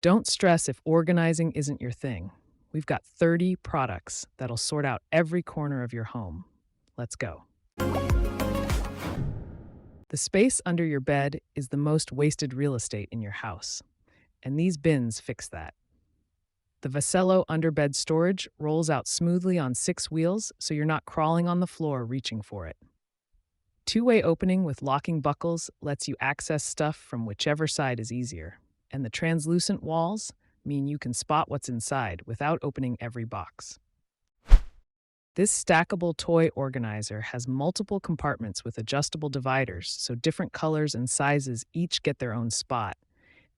Don't stress if organizing isn't your thing. We've got 30 products that'll sort out every corner of your home. Let's go. The space under your bed is the most wasted real estate in your house, and these bins fix that. The VECELO underbed storage rolls out smoothly on 6 wheels so you're not crawling on the floor reaching for it. Two-way opening with locking buckles lets you access stuff from whichever side is easier, and the translucent walls mean you can spot what's inside without opening every box. This stackable toy organizer has multiple compartments with adjustable dividers so different colors and sizes each get their own spot,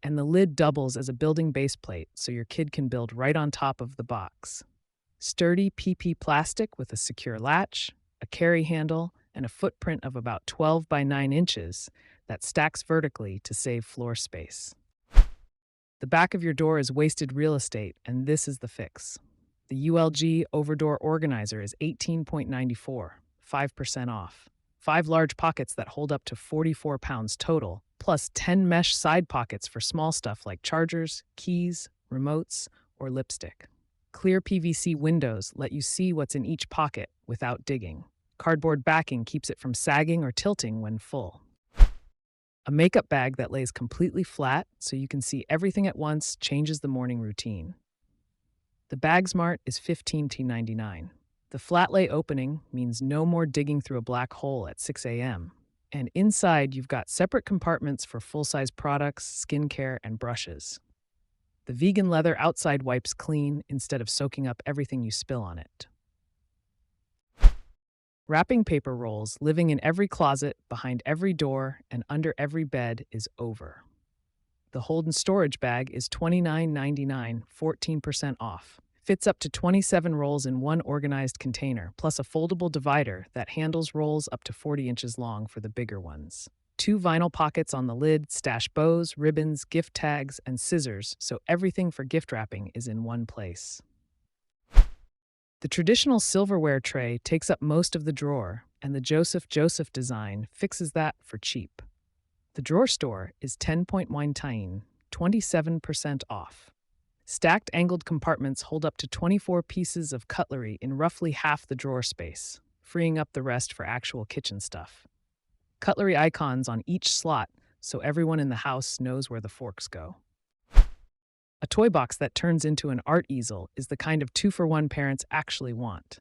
and the lid doubles as a building base plate so your kid can build right on top of the box. Sturdy PP plastic with a secure latch, a carry handle, and a footprint of about 12 by 9 inches that stacks vertically to save floor space. The back of your door is wasted real estate, and this is the fix. The ULG Overdoor Organizer is $18.94, 5% off. 5 large pockets that hold up to 44 pounds total, plus 10 mesh side pockets for small stuff like chargers, keys, remotes, or lipstick. Clear PVC windows let you see what's in each pocket without digging. Cardboard backing keeps it from sagging or tilting when full. A makeup bag that lays completely flat so you can see everything at once changes the morning routine. The BAGSMART is $15.99. The flat lay opening means no more digging through a black hole at 6 a.m. And inside, you've got separate compartments for full-size products, skincare, and brushes. The vegan leather outside wipes clean instead of soaking up everything you spill on it. Wrapping paper rolls living in every closet, behind every door, and under every bed is over. The HOLDN storage bag is $29.99, 14% off. Fits up to 27 rolls in one organized container, plus a foldable divider that handles rolls up to 40 inches long for the bigger ones. 2 vinyl pockets on the lid stash bows, ribbons, gift tags, and scissors, so everything for gift wrapping is in one place. The traditional silverware tray takes up most of the drawer, and the Joseph design fixes that for cheap. The DrawerStore is 10.19, 27% off. Stacked angled compartments hold up to 24 pieces of cutlery in roughly half the drawer space, freeing up the rest for actual kitchen stuff. Cutlery icons on each slot so everyone in the house knows where the forks go. A toy box that turns into an art easel is the kind of 2-for-1 parents actually want.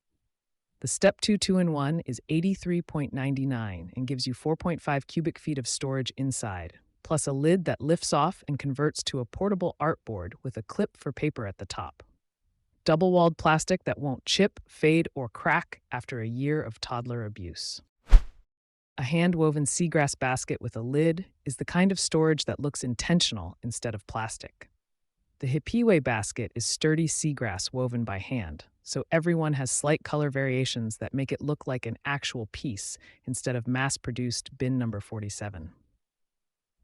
The Step 2 2-in-1 is $83.99 and gives you 4.5 cubic feet of storage inside, plus a lid that lifts off and converts to a portable artboard with a clip for paper at the top. Double-walled plastic that won't chip, fade, or crack after a year of toddler abuse. A hand-woven seagrass basket with a lid is the kind of storage that looks intentional instead of plastic. The Hipiwe basket is sturdy seagrass woven by hand, so everyone has slight color variations that make it look like an actual piece instead of mass-produced bin number 47.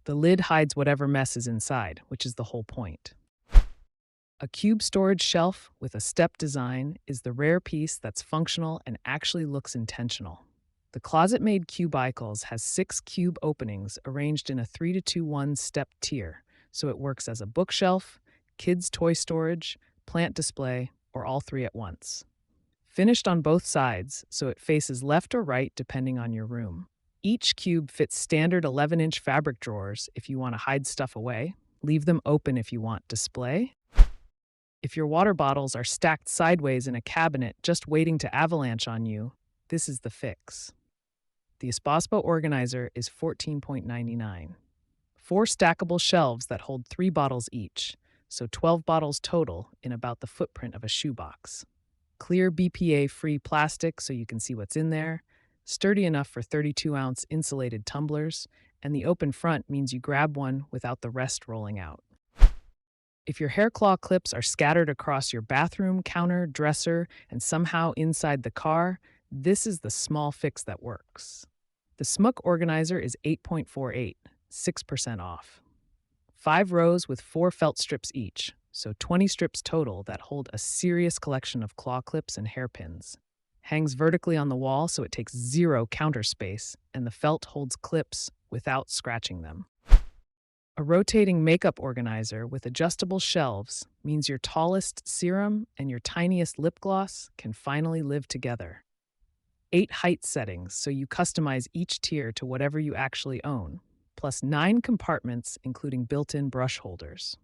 The lid hides whatever mess is inside, which is the whole point. A cube storage shelf with a step design is the rare piece that's functional and actually looks intentional. The ClosetMaid Cubeicals has 6 cube openings arranged in a 3-2-1 step tier, so it works as a bookshelf, kids' toy storage, plant display, or all 3 at once. Finished on both sides, so it faces left or right depending on your room. Each cube fits standard 11-inch fabric drawers if you want to hide stuff away. Leave them open if you want display. If your water bottles are stacked sideways in a cabinet just waiting to avalanche on you, this is the fix. The Sbosbo organizer is $14.99. 4 stackable shelves that hold 3 bottles each, so 12 bottles total in about the footprint of a shoebox. Clear BPA-free plastic so you can see what's in there, sturdy enough for 32-ounce insulated tumblers, and the open front means you grab one without the rest rolling out. If your hair claw clips are scattered across your bathroom, counter, dresser, and somehow inside the car, this is the small fix that works. The SMUK organizer is $8.48, 6% off. 5 rows with 4 felt strips each, so 20 strips total that hold a serious collection of claw clips and hairpins. Hangs vertically on the wall so it takes 0 counter space, and the felt holds clips without scratching them. A rotating makeup organizer with adjustable shelves means your tallest serum and your tiniest lip gloss can finally live together. 8 height settings so you customize each tier to whatever you actually own, plus 9 compartments including built-in brush holders.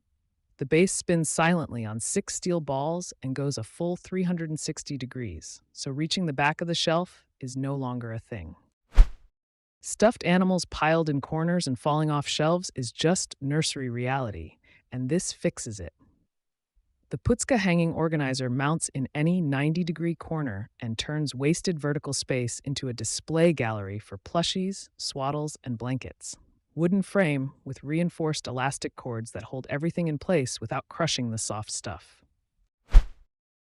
The base spins silently on 6 steel balls and goes a full 360 degrees, so reaching the back of the shelf is no longer a thing. Stuffed animals piled in corners and falling off shelves is just nursery reality, and this fixes it. The PUTSKA hanging organizer mounts in any 90-degree corner and turns wasted vertical space into a display gallery for plushies, swaddles, and blankets. Wooden frame with reinforced elastic cords that hold everything in place without crushing the soft stuff.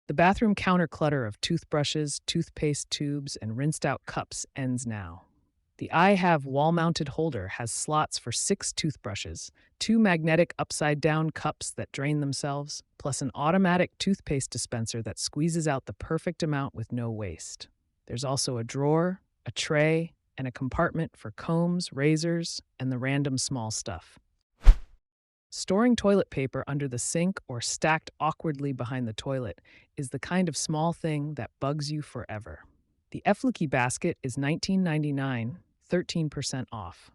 The bathroom counter clutter of toothbrushes, toothpaste tubes, and rinsed-out cups ends now. The iHave wall-mounted holder has slots for 6 toothbrushes, 2 magnetic upside-down cups that drain themselves, plus an automatic toothpaste dispenser that squeezes out the perfect amount with no waste. There's also a drawer, a tray, and a compartment for combs, razors, and the random small stuff. Storing toilet paper under the sink or stacked awkwardly behind the toilet is the kind of small thing that bugs you forever. The efluky basket is $19.99, 13% off.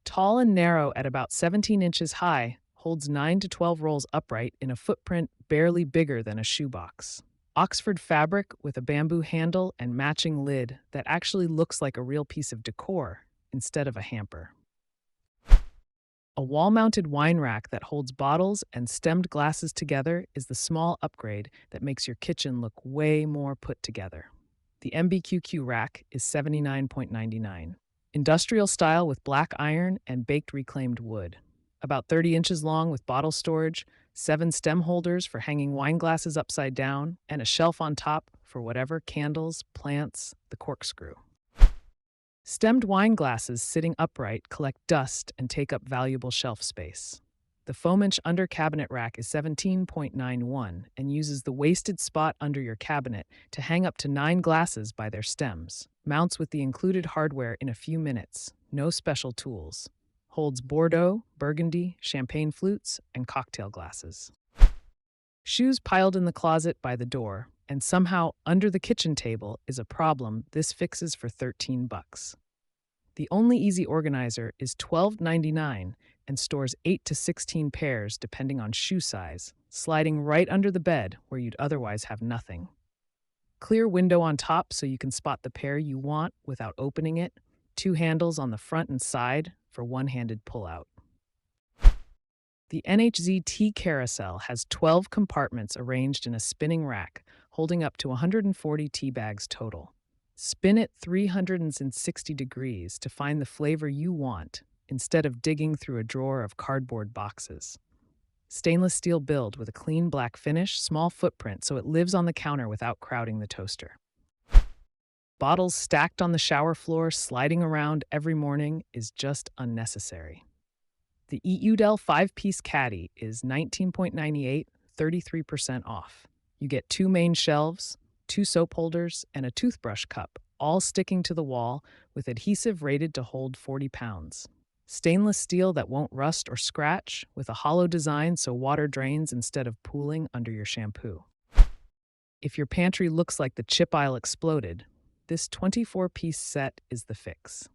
Tall and narrow at about 17 inches high, holds 9 to 12 rolls upright in a footprint barely bigger than a shoebox. Oxford fabric with a bamboo handle and matching lid that actually looks like a real piece of decor instead of a hamper. A wall-mounted wine rack that holds bottles and stemmed glasses together is the small upgrade that makes your kitchen look way more put together. The MBQQ rack is $79.99. Industrial style with black iron and baked reclaimed wood. About 30 inches long with bottle storage, 7 stem holders for hanging wine glasses upside down, and a shelf on top for whatever candles, plants, the corkscrew. Stemmed wine glasses sitting upright collect dust and take up valuable shelf space. The FOMANSH under cabinet rack is $17.91 and uses the wasted spot under your cabinet to hang up to 9 glasses by their stems. Mounts with the included hardware in a few minutes. No special tools. Holds Bordeaux, Burgundy, champagne flutes, and cocktail glasses. Shoes piled in the closet by the door, and somehow under the kitchen table is a problem this fixes for $13. The Onlyeasy organizer is $12.99 and stores 8 to 16 pairs depending on shoe size, sliding right under the bed where you'd otherwise have nothing. Clear window on top so you can spot the pair you want without opening it, 2 handles on the front and side for one-handed pull-out. The NHZ Tea Carousel has 12 compartments arranged in a spinning rack, holding up to 140 tea bags total. Spin it 360 degrees to find the flavor you want, instead of digging through a drawer of cardboard boxes. Stainless steel build with a clean black finish, small footprint so it lives on the counter without crowding the toaster. Bottles stacked on the shower floor, sliding around every morning is just unnecessary. The EUDELE 5-piece Caddy is $19.98, 33% off. You get 2 main shelves, 2 soap holders, and a toothbrush cup, all sticking to the wall with adhesive rated to hold 40 pounds. Stainless steel that won't rust or scratch with a hollow design so water drains instead of pooling under your shampoo. If your pantry looks like the chip aisle exploded, this 24-piece set is the fix.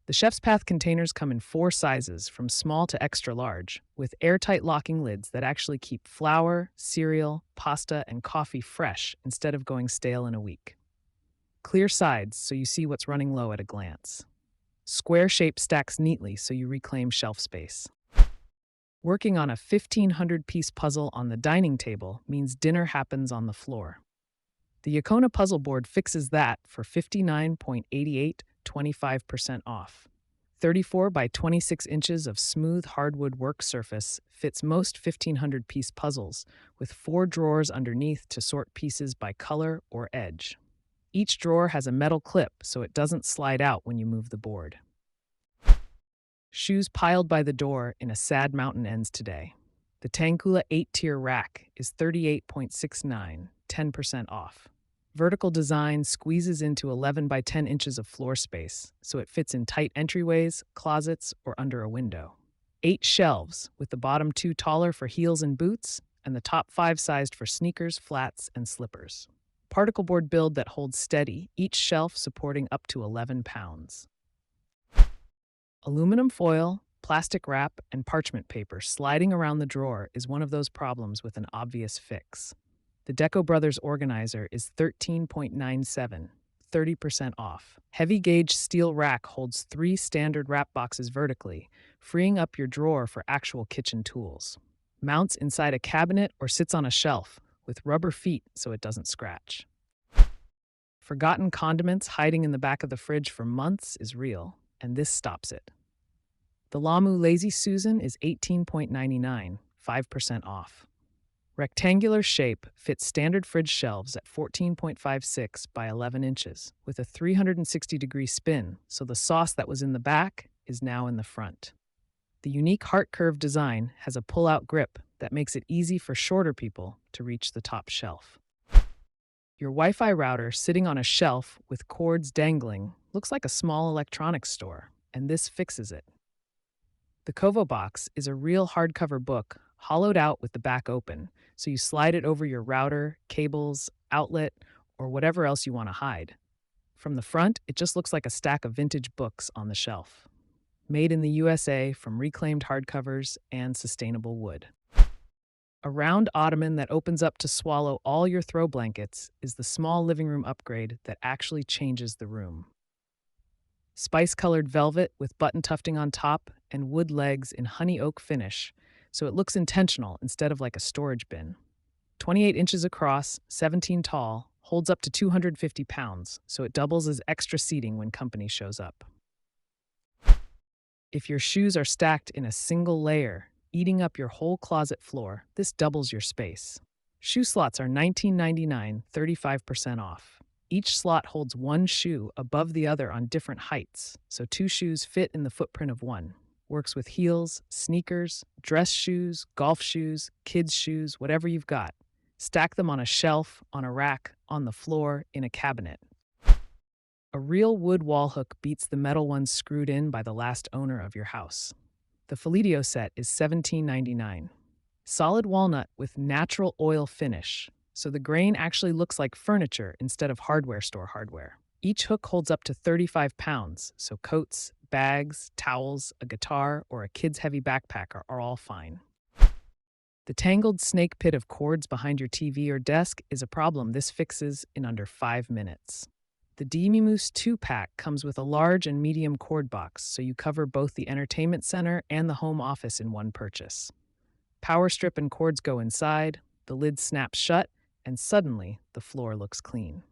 The Chef's Path containers come in 4 sizes, from small to extra large, with airtight locking lids that actually keep flour, cereal, pasta, and coffee fresh instead of going stale in a week. Clear sides so you see what's running low at a glance. Square shape stacks neatly so you reclaim shelf space. Working on a 1,500-piece puzzle on the dining table means dinner happens on the floor. The Yacona puzzle board fixes that for $59.88, 25% off. 34 by 26 inches of smooth hardwood work surface fits most 1,500-piece puzzles, with 4 drawers underneath to sort pieces by color or edge. Each drawer has a metal clip so it doesn't slide out when you move the board. Shoes piled by the door in a sad mountain ends today. The Tangkula 8-tier rack is $38.69, 10% off. Vertical design squeezes into 11 by 10 inches of floor space, so it fits in tight entryways, closets, or under a window. 8 shelves, with the bottom 2 taller for heels and boots, and the top 5 sized for sneakers, flats, and slippers. Particle board build that holds steady, each shelf supporting up to 11 pounds. Aluminum foil, plastic wrap, and parchment paper sliding around the drawer is one of those problems with an obvious fix. The Deco Brothers Organizer is $13.97, 30% off. Heavy gauge steel rack holds 3 standard wrap boxes vertically, freeing up your drawer for actual kitchen tools. Mounts inside a cabinet or sits on a shelf with rubber feet so it doesn't scratch. Forgotten condiments hiding in the back of the fridge for months is real, and this stops it. The LAMU Lazy Susan is $18.99, 5% off. Rectangular shape fits standard fridge shelves at 14.56 by 11 inches with a 360-degree spin, so the sauce that was in the back is now in the front. The unique heart curve design has a pull-out grip that makes it easy for shorter people to reach the top shelf. Your Wi-Fi router sitting on a shelf with cords dangling looks like a small electronics store, and this fixes it. The CovoBox is a real hardcover book, hollowed out with the back open, so you slide it over your router, cables, outlet, or whatever else you want to hide. From the front, it just looks like a stack of vintage books on the shelf. Made in the USA from reclaimed hardcovers and sustainable wood. A round ottoman that opens up to swallow all your throw blankets is the small living room upgrade that actually changes the room. Spice-colored velvet with button tufting on top and wood legs in honey oak finish, so it looks intentional instead of like a storage bin. 28 inches across, 17 tall, holds up to 250 pounds, so it doubles as extra seating when company shows up. If your shoes are stacked in a single layer, eating up your whole closet floor, this doubles your space. Shoe slots are $19.99, 35% off. Each slot holds 1 shoe above the other on different heights, so 2 shoes fit in the footprint of 1. Works with heels, sneakers, dress shoes, golf shoes, kids' shoes, whatever you've got. Stack them on a shelf, on a rack, on the floor, in a cabinet. A real wood wall hook beats the metal ones screwed in by the last owner of your house. The Filedio set is $17.99. Solid walnut with natural oil finish, so the grain actually looks like furniture instead of hardware store hardware. Each hook holds up to 35 pounds, so coats, bags, towels, a guitar, or a kid's heavy backpack are all fine. The tangled snake pit of cords behind your TV or desk is a problem this fixes in under 5 minutes. The DMeMoose 2-pack comes with a large and medium cord box, so you cover both the entertainment center and the home office in one purchase. Power strip and cords go inside, the lid snaps shut, and suddenly the floor looks clean.